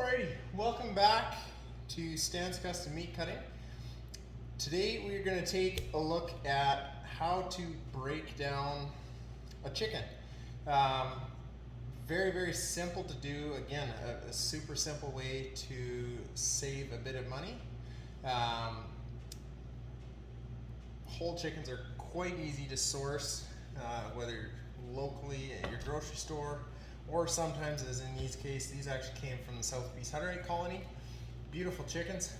Alrighty, welcome back to Stan's Custom Meat Cutting. Today we're going to take a look at how to break down a chicken. Very simple to do. Again, a super simple way to save a bit of money. Whole chickens are quite easy to source, whether locally at your grocery store, or sometimes, as in these cases, these actually came from the South Peace Hutterite colony. Beautiful chickens.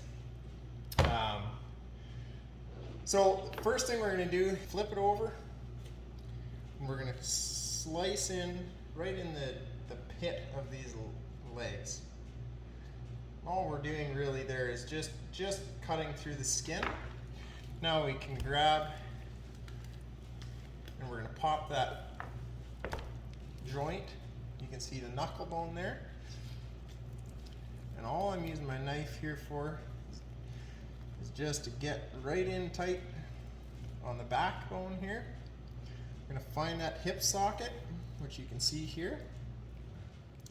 So first thing we're going to do, flip it over, and we're going to slice in right in the pit of these legs. All we're doing really there is just cutting through the skin. Now we can grab, and we're going to pop that joint. You can see the knuckle bone there. And all I'm using my knife here for is just to get right in tight on the backbone here. I'm going to find that hip socket, which you can see here.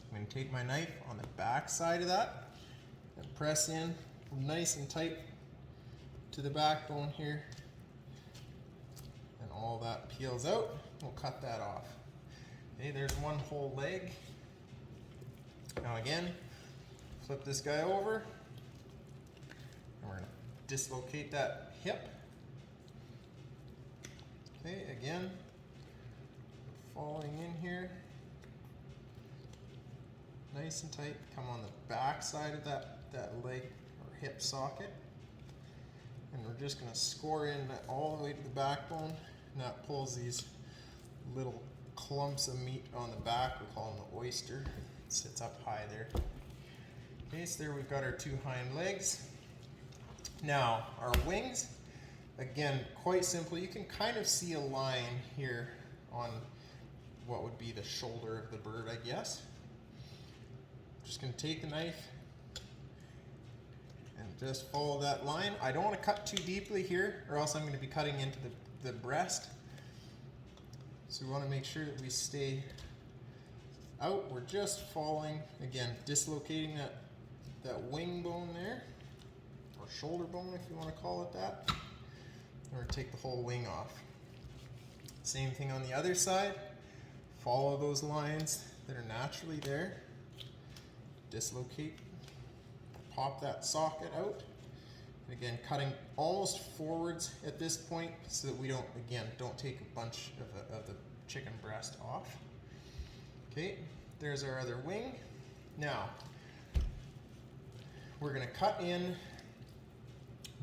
I'm going to take my knife on the back side of that and press in nice and tight to the backbone here. And all that peels out. We'll cut that off. Okay, there's one whole leg. Now again, flip this guy over, and we're going to dislocate that hip. Okay, again, falling in here, nice and tight. Come on the back side of that leg or hip socket, and we're just going to score in all the way to the backbone, and that pulls these little clumps of meat on the back. We call them the oyster. It sits up high there. Okay, so there we've got our two hind legs. Now our wings, again, quite simple. You can kind of see a line here on what would be the shoulder of the bird, I guess. Just going to take the knife and just follow that line. I don't want to cut too deeply here, or else I'm going to be cutting into the breast. So we want to make sure that we stay out. We're just following, again, dislocating that wing bone there, or shoulder bone if you want to call it that. Or take the whole wing off. Same thing on the other side. Follow those lines that are naturally there. Dislocate, pop that socket out. Again, cutting almost forwards at this point so that we don't take a bunch of the chicken breast off. Okay, there's our other wing. Now, we're going to cut in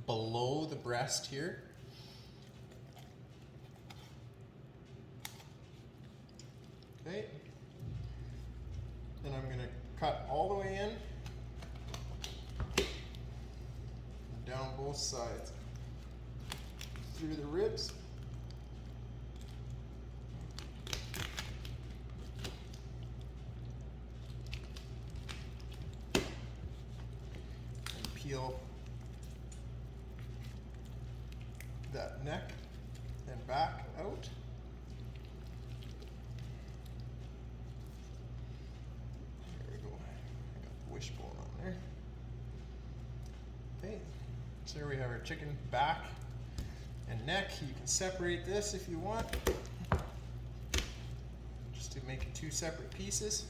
below the breast here. Okay, then I'm going to cut all the way in. Down both sides, through the ribs, and peel that neck and back out. There we go. I got the wishbone on there. Okay. So here we have our chicken back and neck. You can separate this if you want, just to make it two separate pieces.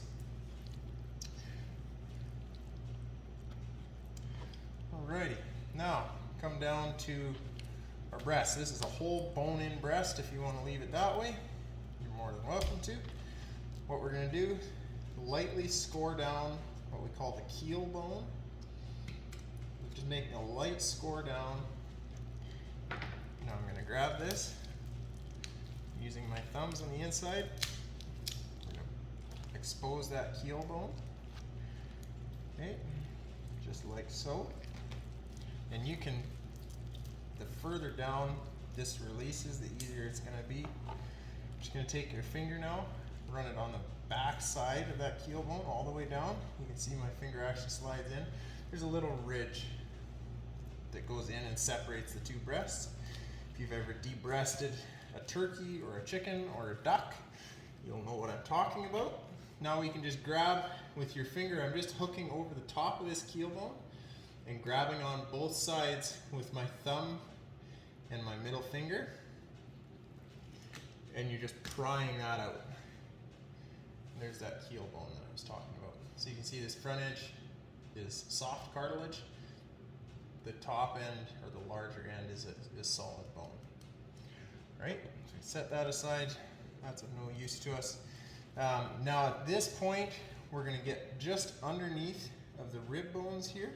Alrighty, now come down to our breast. This is a whole bone-in breast. If you want to leave it that way, you're more than welcome to. What we're going to do, lightly score down what we call the keel bone. Just making a light score down. Now I'm going to grab this using my thumbs on the inside. I'm going to expose that keel bone. Okay, just like so. And you can, the further down this releases, the easier it's going to be. I'm just going to take your finger now, run it on the back side of that keel bone all the way down. You can see my finger actually slides in. There's a little ridge that goes in and separates the two breasts. If you've ever debreasted a turkey or a chicken or a duck, you'll know what I'm talking about. now we can just grab with your finger. I'm just hooking over the top of this keel bone and grabbing on both sides with my thumb and my middle finger. And you're just prying that out. There's that keel bone that I was talking about. So you can see this front edge is soft cartilage. The top end, or the larger end, is solid bone. Right? So we set that aside. That's of no use to us. Now at this point, we're going to get just underneath of the rib bones here.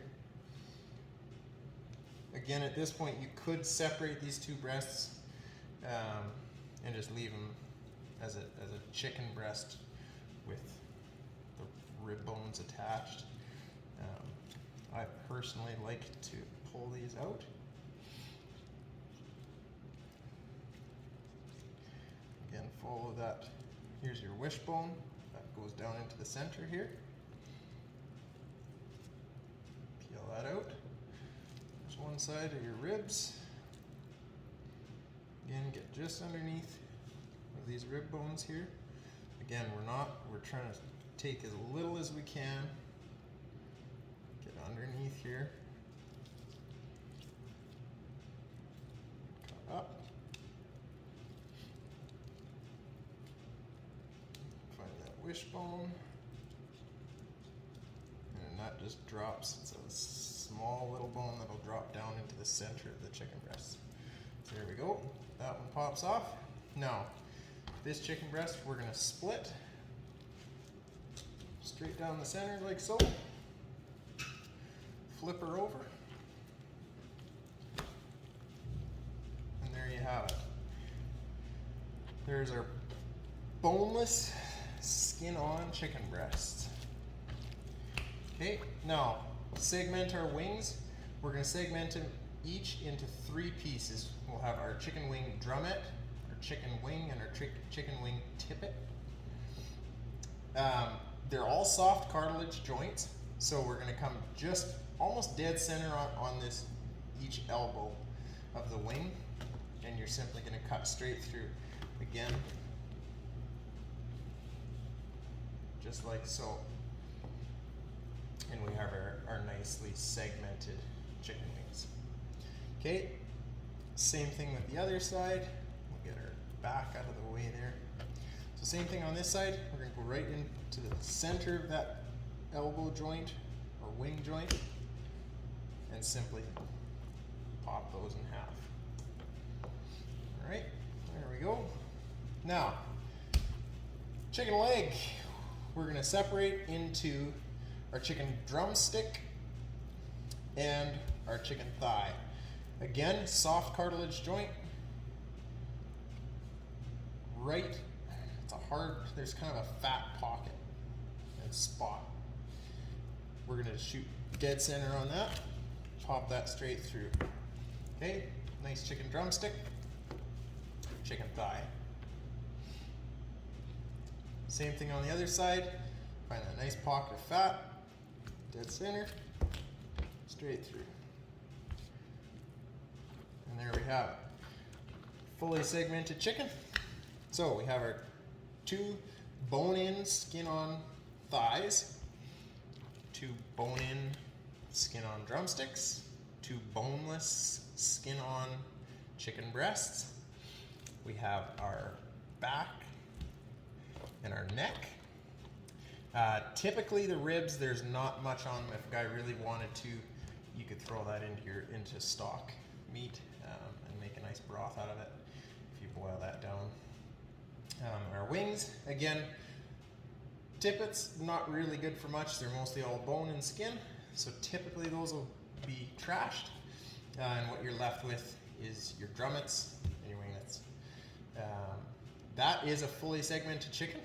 Again, at this point, you could separate these two breasts and just leave them as a chicken breast with the rib bones attached. I personally like to pull these out. Again, follow that. Here's your wishbone. That goes down into the center here. Peel that out. There's one side of your ribs. Again, get just underneath of these rib bones here. Again, we're trying to take as little as we can. Get underneath here. Cut up. Find that wishbone. And that just drops. It's a small little bone that'll drop down into the center of the chicken breast. So there we go. That one pops off. Now, this chicken breast we're going to split straight down the center like so. Flip her over. And there you have it. There's our boneless, skin-on chicken breast. Okay, now segment our wings. We're going to segment them each into 3 pieces. We'll have our chicken wing drumette, our chicken wing, and our chicken wing tippet. They're all soft cartilage joints, so we're going to come just almost dead center on this each elbow of the wing, and you're simply going to cut straight through again, just like so. And we have our nicely segmented chicken wings. Okay, same thing with the other side. We'll get our back out of the way there. So same thing on this side. We're going to go right into the center of that elbow joint or wing joint and simply pop those in half. All right, there we go. Now, chicken leg, we're going to separate into our chicken drumstick and our chicken thigh. Again, soft cartilage joint. Right, there's kind of a fat pocket and spot. We're gonna shoot dead center on that, pop that straight through. Okay, nice chicken drumstick, chicken thigh. Same thing on the other side. Find that nice pocket of fat, dead center, straight through. And there we have it. Fully segmented chicken. So we have our 2 bone-in, skin-on thighs, 2 bone-in, skin-on drumsticks, 2 boneless, skin-on chicken breasts. We have our back and our neck. Typically the ribs, there's not much on them. If a guy really wanted to, you could throw that into stock meat and make a nice broth out of it if you boil that down. Our wings, again, tippets, not really good for much. They're mostly all bone and skin, so typically those will be trashed. And what you're left with is your drumettes and your winglets. That is a fully segmented chicken.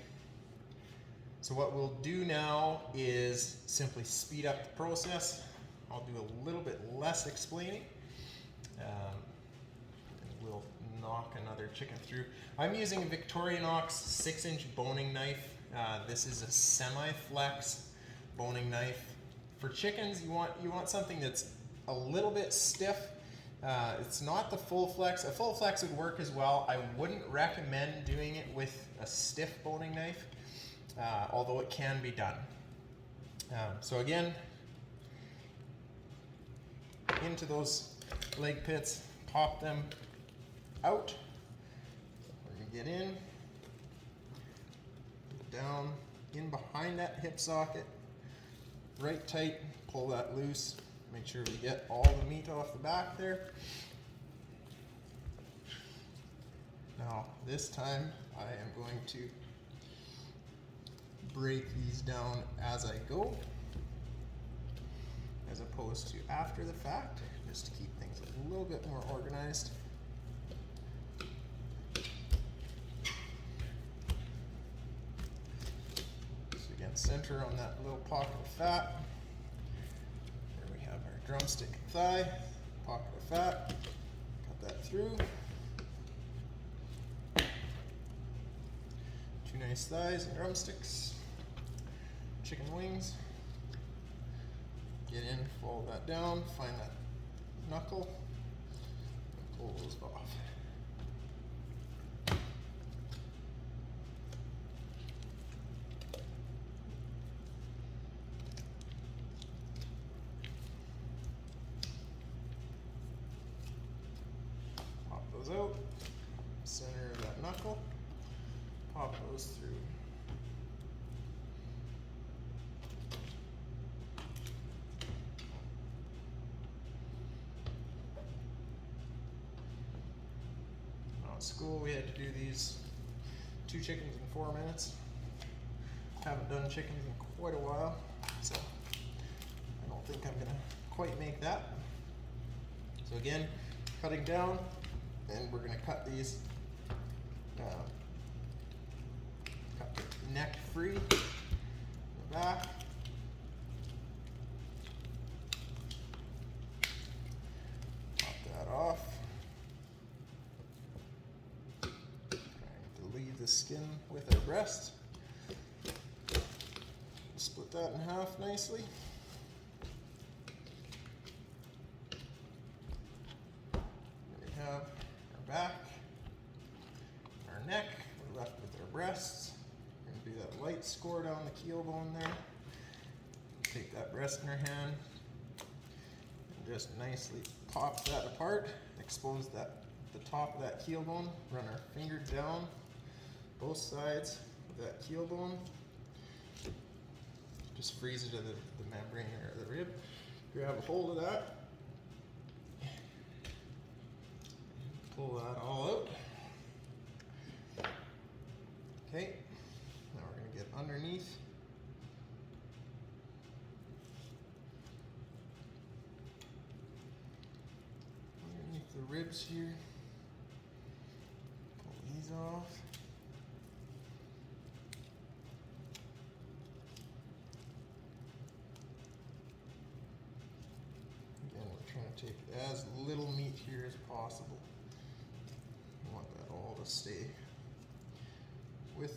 So what we'll do now is simply speed up the process. I'll do a little bit less explaining. And we'll knock another chicken through. I'm using a Victorinox 6-inch boning knife. This is a semi-flex boning knife. For chickens, you want something that's a little bit stiff. It's not the full flex. A full flex would work as well. I wouldn't recommend doing it with a stiff boning knife. although it can be done. So again, into those leg pits, pop them out. We're going to get in, down, in behind that hip socket, right tight, pull that loose, make sure we get all the meat off the back there. Now this time I am going to break these down as I go, as opposed to after the fact, just to keep things a little bit more organized. So again, center on that little pocket of fat. There we have our drumstick and thigh, pocket of fat, cut that through. Two nice thighs and drumsticks. Chicken wings. Get in, fold that down, find that knuckle, and pull those off. Pop those out, center of that knuckle, pop those through. At school we had to do these 2 chickens in 4 minutes. Haven't done chickens in quite a while, so I don't think I'm gonna quite make that. So again, cutting down, and we're gonna cut these, cut the neck free, in the back. Pop that off. The skin with our breast. Split that in half nicely. There we have our back, our neck. We're left with our breasts. We're going to do that light score down the keel bone there. Take that breast in our hand and just nicely pop that apart. Expose that the top of that keel bone. Run our finger down both sides of that keel bone. Just freeze it to the membrane or the rib. Grab a hold of that. Pull that all out. Okay, now we're going to get underneath. Underneath the ribs here. Pull these off. Take as little meat here as possible. You want that all to stay with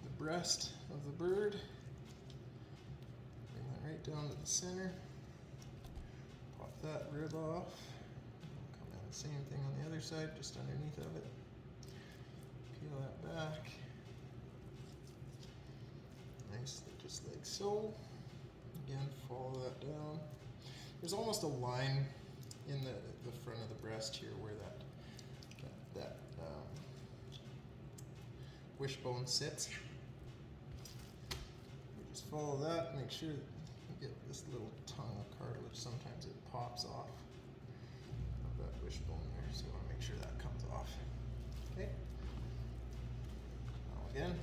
the breast of the bird. Bring that right down to the center. Pop that rib off. Come in the same thing on the other side, just underneath of it. Peel that back. Nicely, just like so. Again, follow that down. There's almost a line in the front of the breast here where that wishbone sits. We just follow that, make sure that you get this little tongue of cartilage. Sometimes it pops off of that wishbone there, so you want to make sure that comes off. Okay. Now again,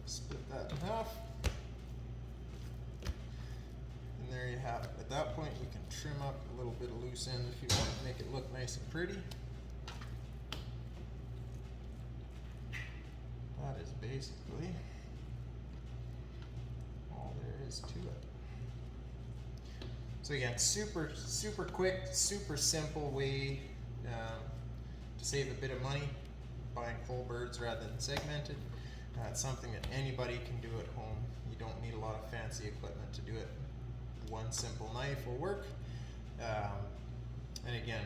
split that in half. And there you have it. At that point, you can trim up a little bit of loose end if you want to make it look nice and pretty. That is basically all there is to it. So again, super quick, super simple way to save a bit of money buying whole birds rather than segmented. It's something that anybody can do at home. You don't need a lot of fancy equipment to do it. One simple knife will work. And again,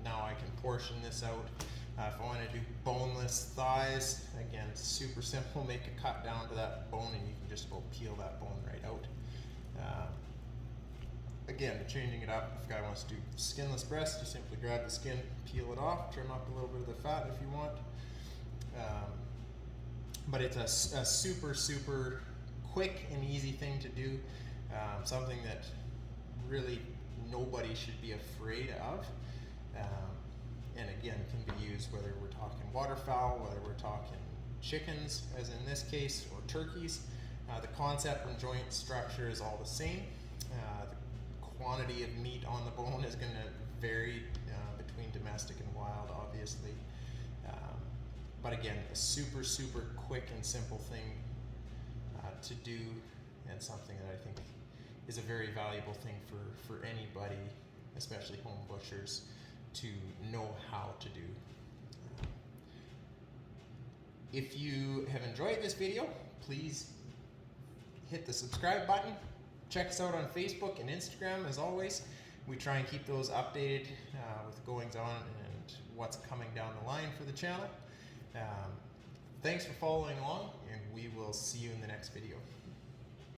now I can portion this out If I want to do boneless thighs, again, super simple. Make a cut down to that bone and you can just go peel that bone right out. Again, changing it up, if a guy wants to do skinless breast, you simply grab the skin, peel it off, trim up a little bit of the fat if you want. But it's a super, super quick and easy thing to do. Something that really nobody should be afraid of. And again, can be used whether we're talking waterfowl, whether we're talking chickens, as in this case, or turkeys. The concept and joint structure is all the same. The quantity of meat on the bone is going to vary between domestic and wild, obviously. But again, a super, super quick and simple thing to do, and something that I think is a very valuable thing for anybody, especially home butchers, to know how to do. If you have enjoyed this video, please hit the subscribe button. Check us out on Facebook and Instagram. As always, we try and keep those updated with goings on and what's coming down the line for the channel. Thanks for following along, and we will see you in the next video.